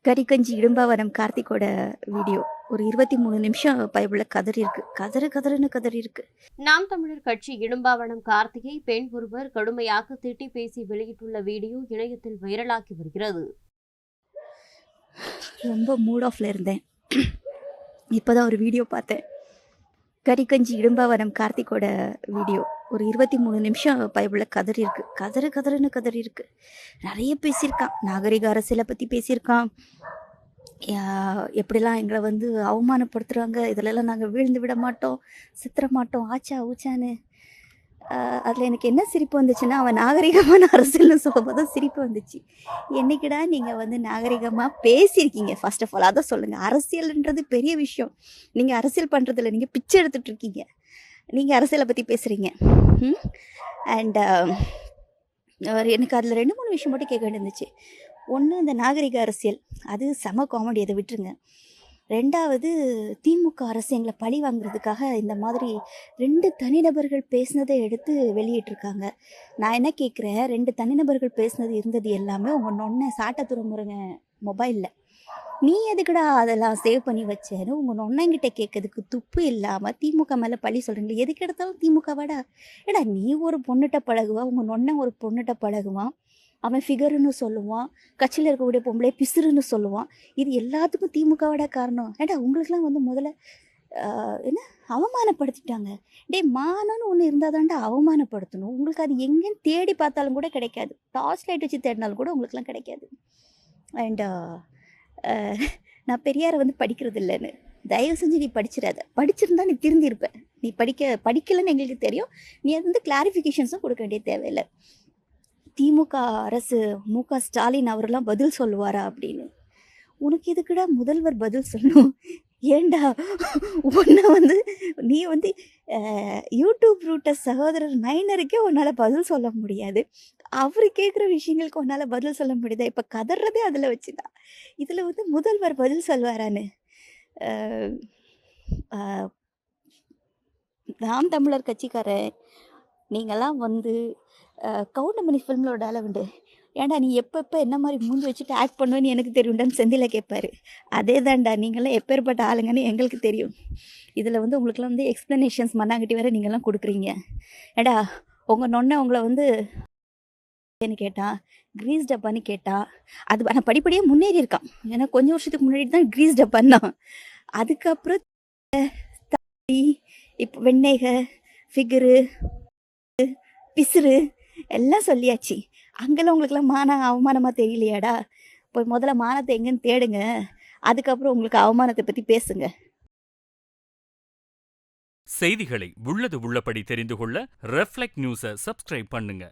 கறிக்கஞ்சி Idumbavanam கார்த்திக்கோட video ஒரு 23 நிமிஷம் பைபிள்ல கதறி இருக்கு. கதறுன்னு கதறி இருக்கு. நாம் தமிழர் கட்சி இடும்பாவனம் கார்த்திகை பெண் ஒருவர் கடுமையாக திட்டி பேசி வெளியிட்டுள்ள வீடியோ இணையத்தில் வைரலாகி வருகிறது. ரொம்ப மூட் ஆஃப்ல இருந்தேன். இப்போதான் ஒரு வீடியோ பார்த்தேன். கறிக்கஞ்சி இடும்பாவனம் கார்த்திக்கோட வீடியோ ஒரு 23 நிமிஷம் பைபிள்ல கதறி இருக்கு. கதறுன்னு கதறி இருக்கு. நிறைய பேசியிருக்கான். நாகரிக அரசியலை பற்றி பேசியிருக்கான். எப்படிலாம் எங்களை அவமானப்படுத்துகிறாங்க, இதிலெல்லாம் நாங்கள் வீழ்ந்து விட மாட்டோம், சித்திர மாட்டோம், ஆச்சா ஊச்சான்னு. அதில் எனக்கு என்ன சிரிப்பு வந்துச்சுன்னா, அவன் நாகரிகமான அரசியல்னு சொல்லும்போது தான் சிரிப்பு வந்துச்சு. என்னைக்கிடா நீங்கள் நாகரிகமாக பேசியிருக்கீங்க? ஃபர்ஸ்ட் ஆஃப் ஆல் அதை சொல்லுங்கள். அரசியல்ன்றது பெரிய விஷயம். நீங்கள் அரசியல் பண்ணுறதில்ல, நீங்கள் பிச்சை எடுத்துகிட்ருக்கீங்க. நீங்கள் அரசியலை பற்றி பேசுகிறீங்க. அண்ட் எனக்கு அதில் 2-3 விஷயம் மட்டும் கேட்க வேண்டியிருந்துச்சு. ஒன்று, இந்த நாகரிக அரசியல் அது செம காமெடி, அதை விட்டுருங்க. 2வது, திமுக அரசு எங்களை பழி வாங்குறதுக்காக இந்த மாதிரி 2 தனிநபர்கள் பேசினதை எடுத்து வெளியிட்டிருக்காங்க. நான் என்ன கேட்குறேன், 2 தனிநபர்கள் பேசினது இருந்தது எல்லாமே உங்கள் நொன்னை சாட்டத்துறைமுறைங்க மொபைலில். நீ எதுக்குடா அதெல்லாம் சேவ் பண்ணி வச்சேன்னு உங்கள் நொன்னங்கிட்ட கேட்கறதுக்கு துப்பு இல்லாமல் திமுக மேலே பழி சொல்கிறீங்களே. எதுக்கு எடுத்தாலும் திமுகவாடா? ஏடா, நீ ஒரு பொண்ணுகிட்ட பழகுவா, உங்கள் நொன்னை ஒரு பொண்ணுகிட்ட பழகுவான், அவன் ஃபிகருன்னு சொல்லுவான், கட்சியில் இருக்கக்கூடிய பொம்பளை பிசுறுன்னு சொல்லுவான். இது எல்லாத்துக்கும் திமுகவோட காரணம். ஏடா, உங்களுக்குலாம் முதல்ல என்ன அவமானப்படுத்திட்டாங்க. மானம்னு ஒன்று இருந்தால் தான்டா அவமானப்படுத்தணும். உங்களுக்கு அது எங்கேன்னு தேடி பார்த்தாலும் கூட கிடைக்காது. டார்ச் லைட் வச்சு தேடினாலும் கூட உங்களுக்குலாம் கிடைக்காது. அண்ட் நான் பெரியாரை படிக்கிறது இல்லைன்னு தயவு செஞ்சு நீ படிச்சிடாத. படிச்சிருந்தா நீ திருந்திருப்ப. நீ படிக்கலைன்னு எங்களுக்கு தெரியும். நீ அது கிளாரிஃபிகேஷன்ஸும் கொடுக்க வேண்டிய தேவையில்லை. திமுக அரசு மு.க. ஸ்டாலின் அவரெல்லாம் பதில் சொல்லுவாரா அப்படின்னு. உனக்கு எதுக்குடா முதல்வர் பதில் சொல்லணும்? ஏண்டா உன்னை நீ யூடியூப் ரூட்டர் சகோதரர் மைனருக்கே உன்னால் பதில் சொல்ல முடியாது. அவர் கேட்குற விஷயங்களுக்கு உன்னால் பதில் சொல்ல முடியுதா? இப்போ கதறதே அதில் வச்சுதான். இதில் முதல்வர் பதில் சொல்வாரான்னு. நாம் தமிழர் கட்சிக்காரன் நீங்கள்லாம் கவுண்டமணி ஃபிலிமில் டயலாக் உண்டு. ஏன்டா நீ எப்போ என்ன மாதிரி மூஞ்சி வச்சுட்டு ஆக்ட் பண்ணுவேன்னு எனக்கு தெரியும்டான்னு செந்தில கேட்பாரு. அதே தான்டா, நீங்களாம் எப்பேற்பட்ட ஆளுங்கன்னு எங்களுக்கு தெரியும். இதில் உங்களுக்குலாம் எக்ஸ்ப்ளனேஷன்ஸ் மண்ணாங்கட்டி வேறு நீங்கள்லாம் கொடுக்குறீங்க. ஏடா, உங்கள் நொன்னை உங்களை என்ன கேட்டான், க்ரீஸ் டப்பான்னு கேட்டான். அது ஆனால் படிப்படியாக முன்னேறி இருக்கான். ஏன்னா கொஞ்சம் வருஷத்துக்கு முன்னாடி தான் க்ரீஸ் டப்பான் தான். அதுக்கப்புறம் இப்போ வெண்ணெய்க, ஃபிகரு, பிசுறு எல்லாம் சொல்லியாச்சு. அங்கெல்லாம் உங்களுக்குலாம் அவமானமாக தெரியலையாடா? போய் முதல்ல மானத்தை எங்கன்னு தேடுங்க, அதுக்கப்புறம் உங்களுக்கு அவமானத்தை பற்றி பேசுங்க. செய்திகளை உள்ளது உள்ளபடி தெரிந்து கொள்ள ரெஃப்ளெக்ட் நியூஸை சப்ஸ்கிரைப் பண்ணுங்க.